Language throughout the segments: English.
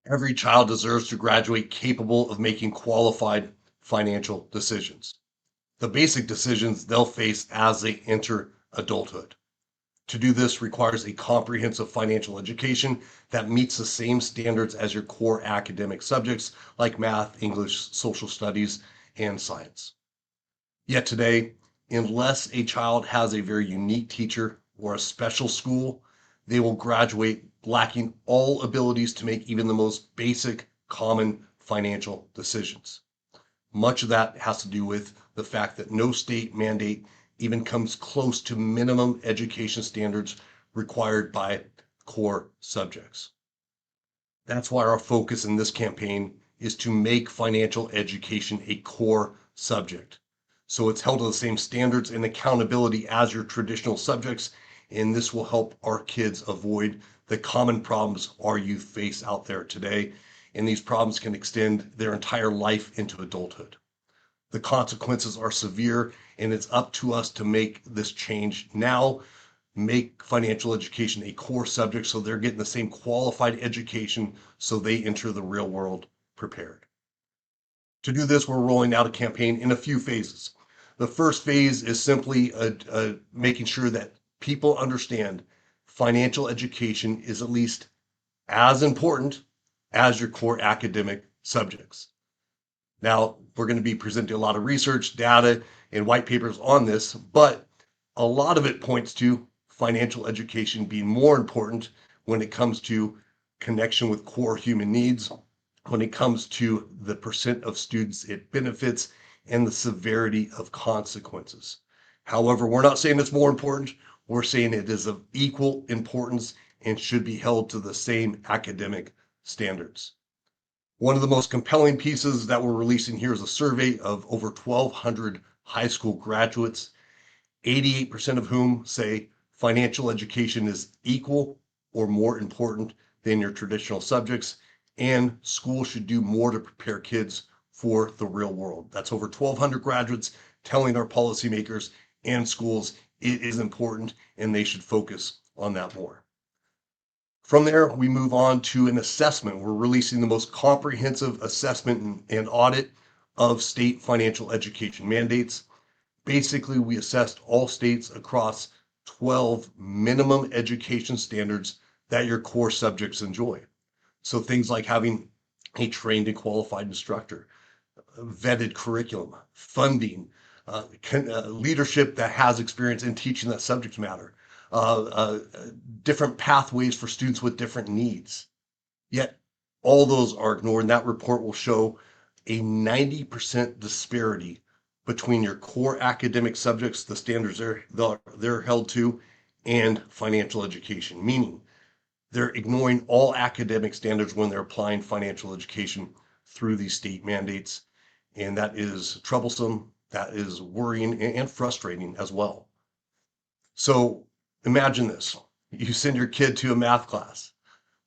Every child deserves to graduate capable of making qualified financial decisions, the basic decisions they'll face as they enter adulthood. To do this requires a comprehensive financial education that meets the same standards as your core academic subjects like math, English, social studies, and science. Yet today, unless a child has a very unique teacher or a special school, they will graduate lacking all abilities to make even the most basic, common financial decisions. Much of that has to do with the fact that no state mandate even comes close to minimum education standards required by core subjects. That's why our focus in this campaign is to make financial education a core subject. So it's held to the same standards and accountability as your traditional subjects, and this will help our kids avoid the common problems our youth face out there today. And these problems can extend their entire life into adulthood. The consequences are severe, and it's up to us to make this change now, make financial education a core subject so they're getting the same qualified education so they enter the real world prepared. To do this, we're rolling out a campaign in a few phases. The first phase is simply making sure that people understand financial education is at least as important as your core academic subjects. Now, we're going to be presenting a lot of research, data, and white papers on this, but a lot of it points to financial education being more important when it comes to connection with core human needs, when it comes to the percent of students it benefits, and the severity of consequences. However, we're not saying it's more important. We're saying it is of equal importance and should be held to the same academic standards. One of the most compelling pieces that we're releasing here is a survey of over 1,200 high school graduates, 88% of whom say financial education is equal or more important than your traditional subjects, and schools should do more to prepare kids for the real world. That's over 1,200 graduates telling our policymakers and schools it is important and they should focus on that more. From there, we move on to an assessment. We're releasing the most comprehensive assessment and audit of state financial education mandates. Basically, we assessed all states across 12 minimum education standards that your core subjects enjoy. So things like having a trained and qualified instructor, vetted curriculum, funding, leadership that has experience in teaching that subject matter, uh, uh, different pathways for students with different needs. Yet all those are ignored, and that report will show a 90% disparity between your core academic subjects, the standards they're held to, and financial education, meaning they're ignoring all academic standards when they're applying financial education through these state mandates. And that is troublesome, that is worrying and frustrating as well. So imagine this. You send your kid to a math class.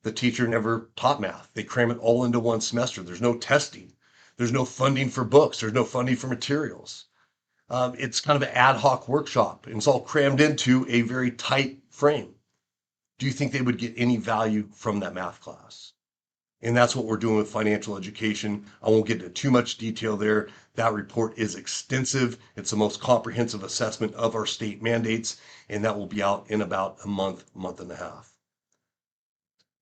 The teacher never taught math. They cram it all into one semester. There's no testing. There's no funding for books. There's no funding for materials. It's kind of an ad hoc workshop, and it's all crammed into a very tight frame. Do you think they would get any value from that math class? And that's what we're doing with financial education. I won't get into too much detail there. That report is extensive. It's the most comprehensive assessment of our state mandates, and that will be out in about a month, month and a half.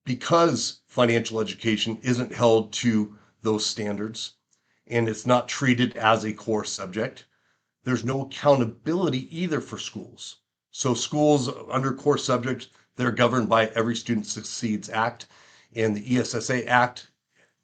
Because financial education isn't held to those standards and it's not treated as a core subject, there's no accountability either for schools. So schools under core subjects, they're governed by Every Student Succeeds Act, and the ESSA Act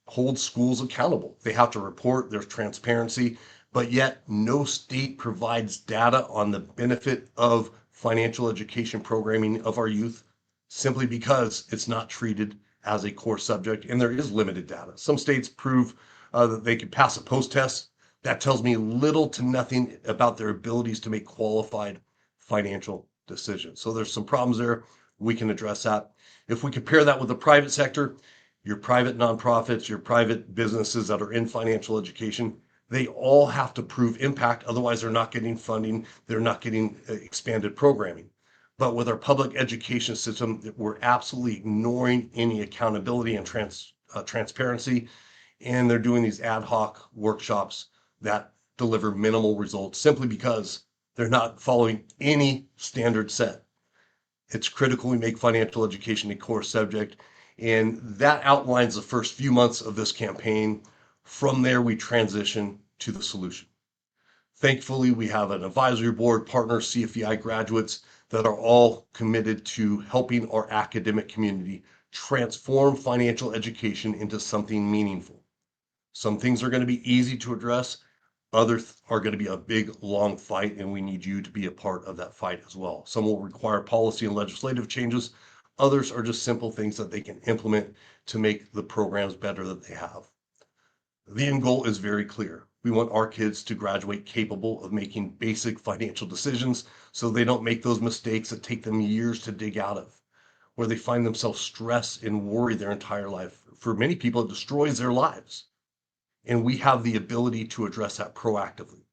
holds schools accountable. They have to report, there's transparency, but yet no state provides data on the benefit of financial education programming of our youth simply because it's not treated as a core subject and there is limited data. Some states prove that they can pass a post test. That tells me little to nothing about their abilities to make qualified financial decisions. So there's some problems there. We can address that. If we compare that with the private sector, your private nonprofits, your private businesses that are in financial education, they all have to prove impact. Otherwise, they're not getting funding. They're not getting expanded programming. But with our public education system, we're absolutely ignoring any accountability and transparency, and they're doing these ad hoc workshops that deliver minimal results simply because they're not following any standard set. It's critical we make financial education a core subject, and that outlines the first few months of this campaign. From there, we transition to the solution. Thankfully, we have an advisory board, partners, CFEI graduates that are all committed to helping our academic community transform financial education into something meaningful. Some things are going to be easy to address, others are going to be a big, long fight, and we need you to be a part of that fight as well. Some will require policy and legislative changes, others are just simple things that they can implement to make the programs better that they have. The end goal is very clear. We want our kids to graduate capable of making basic financial decisions so they don't make those mistakes that take them years to dig out of, where they find themselves stressed and worried their entire life. For many people, it destroys their lives. And we have the ability to address that proactively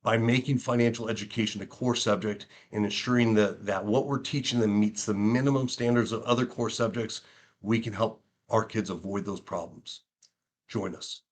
by making financial education a core subject and ensuring that what we're teaching them meets the minimum standards of other core subjects. We can help our kids avoid those problems. Join us.